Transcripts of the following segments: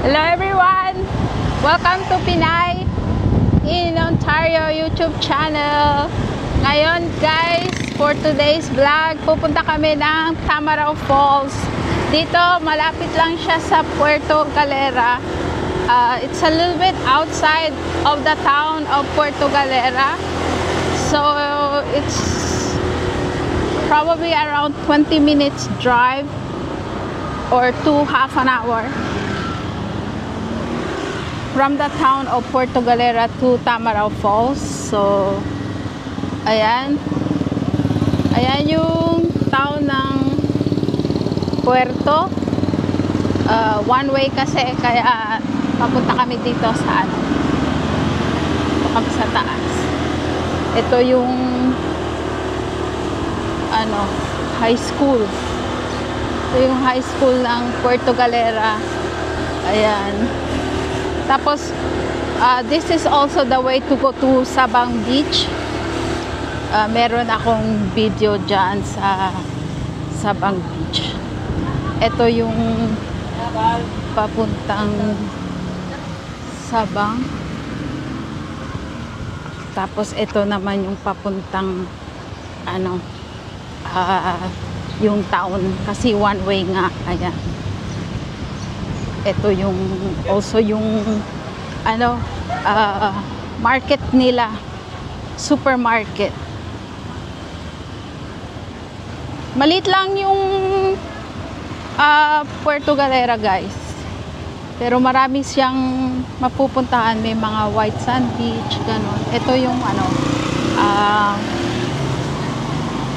Hello everyone! Welcome to Pinay in Ontario YouTube channel. Ngayon guys, for today's vlog, pupunta kami ng Tamaraw Falls. Dito, malapit lang siya sa Puerto Galera. It's a little bit outside of the town of Puerto Galera. So, it's probably around 20 minutes drive or to half an hour from the town of Puerto Galera to Tamaraw Falls. So, ayan. Ayan yung town ng Puerto. One way kasi, kaya papunta kami dito sa ano. Ito kami sa taas. Ito yung ano, high school. Ito yung high school ng Puerto Galera. Ayan. Tapos, this is also the way to go to Sabang Beach. Meron akong video dyan sa Sabang Beach. Ito yung papuntang Sabang. Tapos, ito naman yung papuntang ano, yung town. Kasi one way nga. Ayan. Ito yung also yung ano market nila, supermarket. Maliit lang yung Puerto Galera guys, pero marami siyang mapupuntahan. May mga white sand beach, ganon. Ito yung ano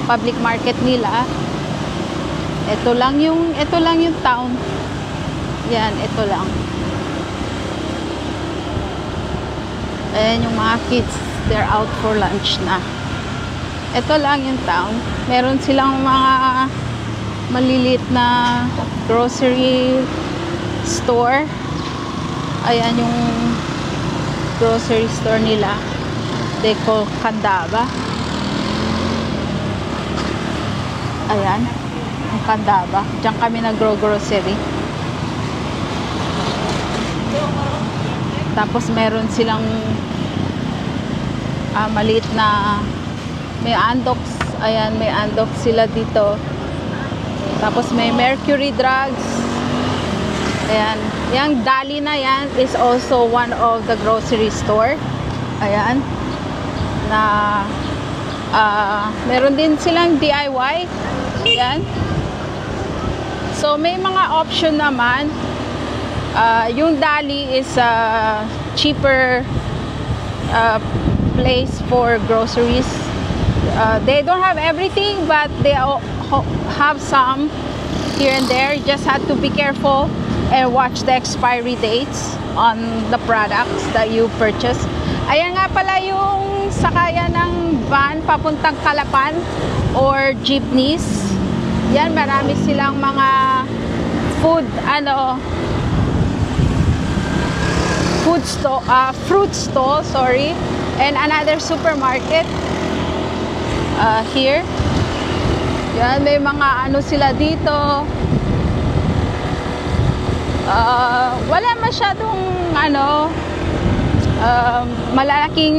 public market nila. Ito lang yung town. Yan, ito lang. Ayan yung mga kids, they're out for lunch na. Ito lang yung town. Meron silang mga maliliit na grocery store. Ayan yung grocery store nila. They call Candaba. Ayan, yung Candaba. Diyan kami nag-grocery. Tapos meron silang maliit na may Andox. Ayan, may Andox sila dito. Tapos may Mercury Drugs. Ayan, yung Dali na yan is also one of the grocery store. Ayan, na meron din silang DIY. Ayan, so may mga option naman. Yung Dali is a cheaper place for groceries. They don't have everything, but they have some here and there. You just have to be careful and watch the expiry dates on the products that you purchase. Ayan nga pala yung sakayan ng van papuntang Calapan or jeepneys. Yan, marami silang mga food, fruit stall, sorry, and another supermarket here. Yan, may mga ano sila dito. Wala masyadong malalaking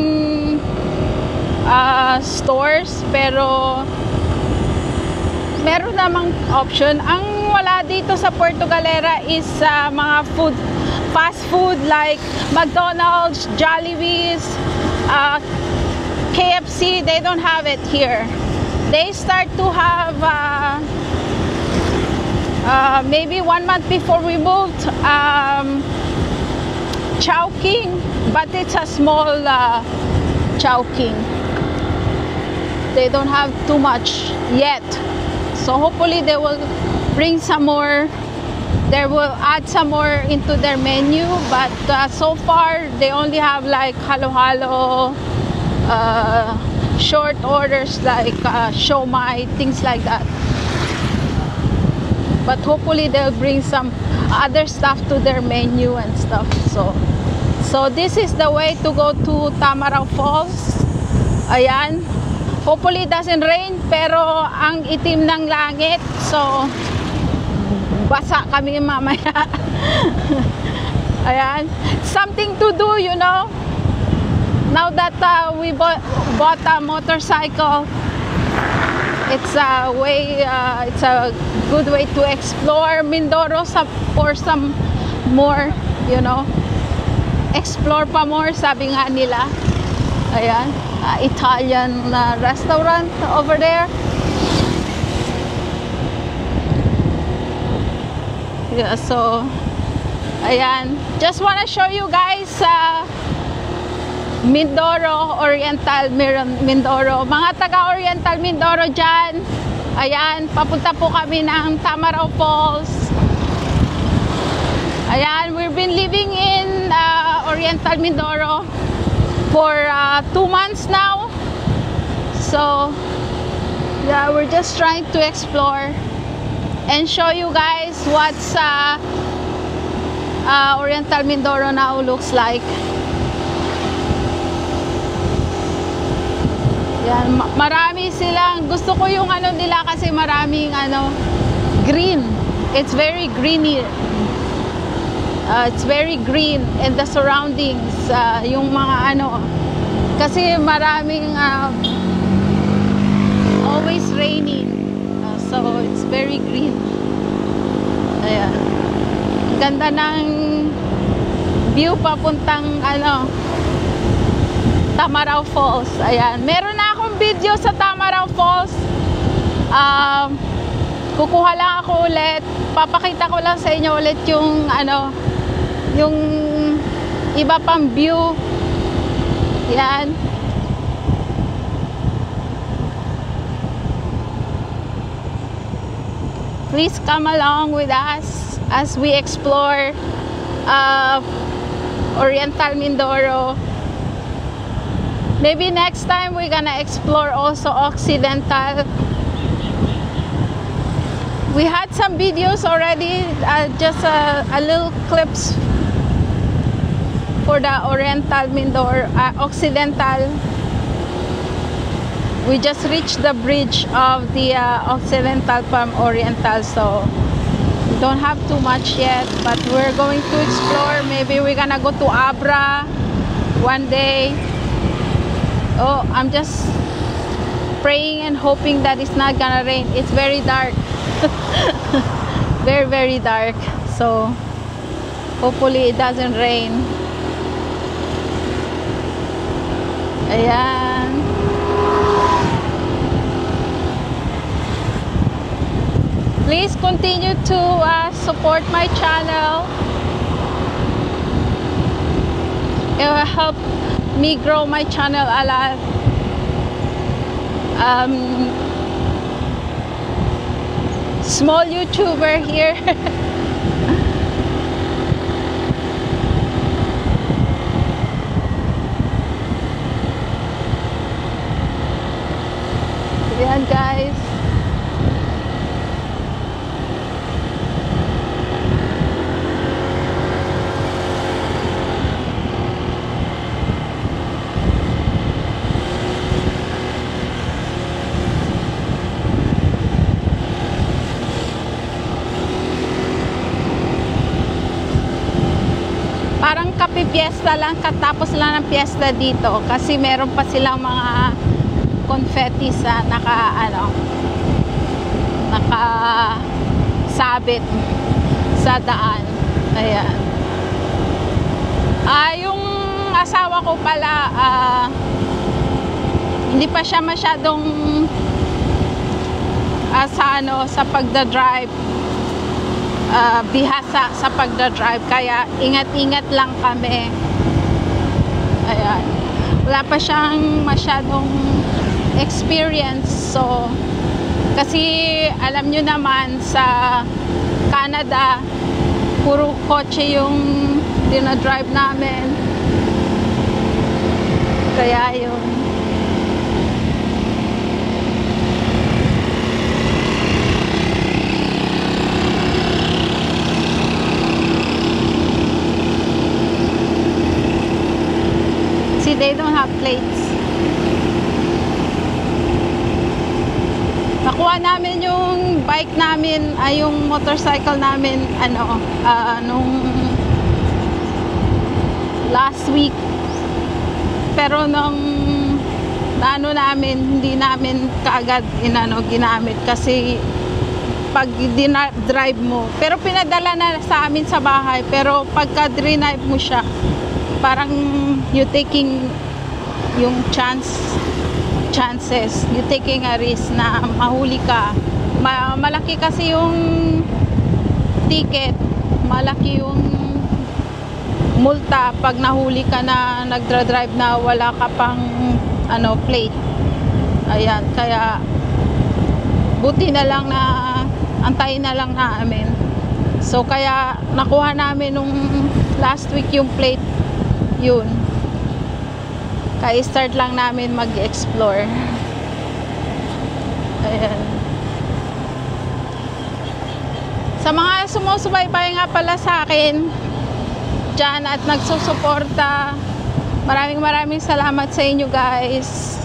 stores, pero meron namang option. Ang wala dito sa Puerto Galera is mga fast food like McDonald's, Jollibee's, KFC. They don't have it here. They start to have maybe 1 month before we moved, Chowking, but it's a small Chowking. They don't have too much yet, so hopefully they will bring some more. They will add some more into their menu, but so far they only have like halo-halo, short orders like siomai, things like that. But hopefully they'll bring some other stuff to their menu and stuff. So this is the way to go to Tamaraw Falls. Ayan. Hopefully it doesn't rain, pero ang itim ng langit, so basa kami mamaya. Ayan. Something to do, you know. Now that we bought a motorcycle, it's a good way to explore Mindoro for some more, you know. Explore pa more, sabi nga nila. Ayan, Italian restaurant over there. Yeah, so ayan, just wanna show you guys Mindoro, Oriental Mindoro. Mga taga Oriental Mindoro dyan, ayan, papunta po kami ng Tamaraw Falls. Ayan, we've been living in Oriental Mindoro for 2 months now. So yeah, we're just trying to explore and show you guys what's Oriental Mindoro now looks like. Yan, marami silang, gusto ko yung ano nila kasi maraming green. It's very greeny. It's very green and the surroundings, yung mga kasi maraming always raining, so it's very green. Ayan, ganda ng view papuntang Tamaraw Falls. Ayan, meron na akong video sa Tamaraw Falls. Kukuha lang ako ulit, papakita ko lang sa inyo ulit yung yung iba pang view. Yan. Please come along with us as we explore Oriental Mindoro. Maybe next time we're gonna explore also Occidental. We had some videos already, just a little clips for the Oriental Mindoro, Occidental. We just reached the bridge of the Occidental from Oriental, so we don't have too much yet, but we're going to explore. Maybe we're gonna go to Abra one day. Oh, I'm just praying and hoping that it's not gonna rain. It's very dark. Very, very dark. So hopefully it doesn't rain. Ayan. Please continue to support my channel. It will help me grow my channel a lot. Small YouTuber here. Ayan guys. Parang kapi-fiesta lang, katapos lang ng fiesta dito kasi meron pa silang mga confetti sa nakasabit sa daan. Ayan. Yung asawa ko pala, hindi pa siya masyadong sa pagdadrive, bihasa sa pagdadrive, kaya ingat-ingat lang kami. Ayan, wala pa siyang masyadong experience. So kasi alam nyo naman sa Canada puro kotse yung dinadrive namin, kaya yun. See, they don't have plates. Nakuha namin yung bike namin, yung motorcycle namin, nung last week. Pero nung naano namin, hindi namin kaagad ginamit kasi pag drive mo. Pero pinadala na sa amin sa bahay. Pero pagka drive mo siya, parang you taking yung chances, you taking a risk na mahuli ka. Malaki kasi yung ticket, malaki yung multa pag nahuli ka na nagdra-drive na wala ka pang plate. Ayan, kaya buti na lang na antayin na lang namin. So kaya nakuha namin nung last week yung plate. Yun, kaya start lang namin mag-explore. Ayan. Sa mga sumusubaybay nga pala sa akin dyan at nagsusuporta, maraming salamat sa inyo guys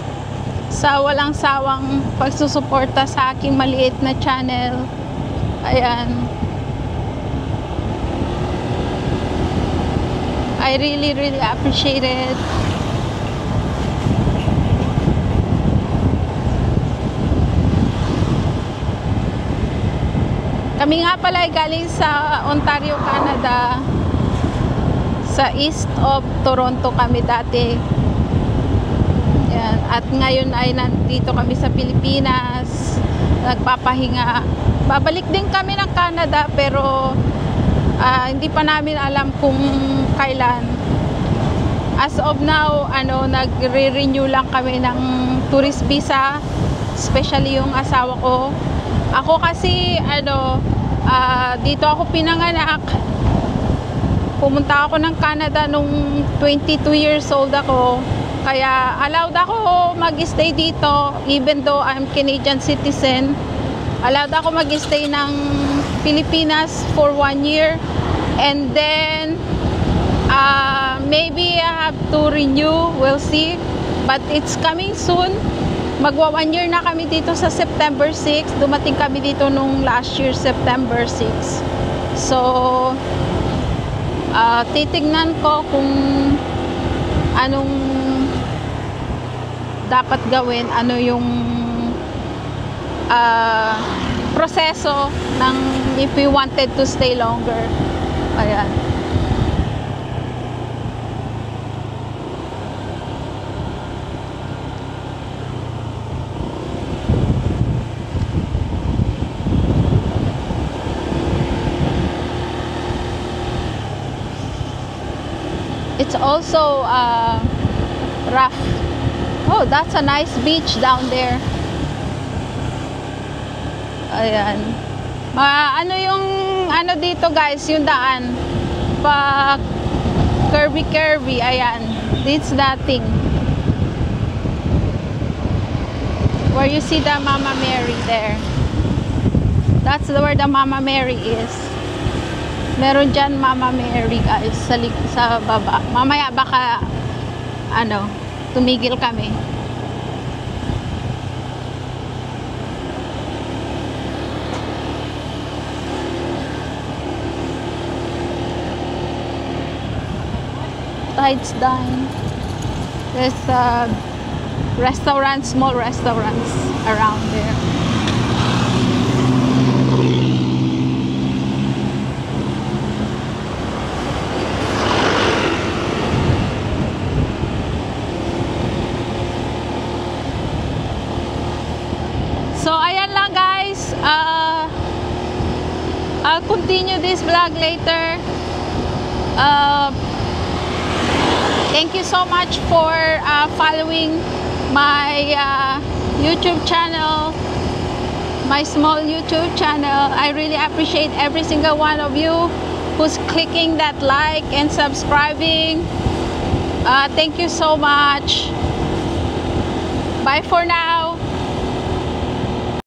sa walang sawang pagsusuporta sa aking maliit na channel. Ayan, I really appreciate it. Kami nga pala ay galing sa Ontario, Canada. Sa east of Toronto kami dati. Yan. At ngayon ay nandito kami sa Pilipinas. Nagpapahinga. Babalik din kami ng Canada pero hindi pa namin alam kung kailan. As of now, nagre-renew lang kami ng tourist visa, especially yung asawa ko. Ako kasi dito ako pinanganak. Pumunta ako ng Canada nung 22 years old ako. Kaya allowed ako mag-stay dito even though I'm Canadian citizen. Allowed ako mag-stay ng Pilipinas for 1 year. And then maybe I have to renew, we'll see. But it's coming soon. Magwa 1 year na kami dito sa September 6. Dumating kami dito nung last year September 6. So titignan ko kung anong dapat gawin, ano yung proseso ng if we wanted to stay longer. Ayan. It's also rough. Oh, that's a nice beach down there. Ayan. Yung dito guys, yung daan pa curvy. Ayan. It's that thing where you see the Mama Mary there. That's where the Mama Mary is. Meron dyan Mama Mary guys sa baba. Mamaya baka tumigil kami. Tides Dine. There's restaurants, small restaurants around there. So ayan lang guys, I'll continue this vlog later. Thank you so much for following my YouTube channel, my small YouTube channel. I really appreciate every single one of you who's clicking that like and subscribing. Thank you so much. Bye for now.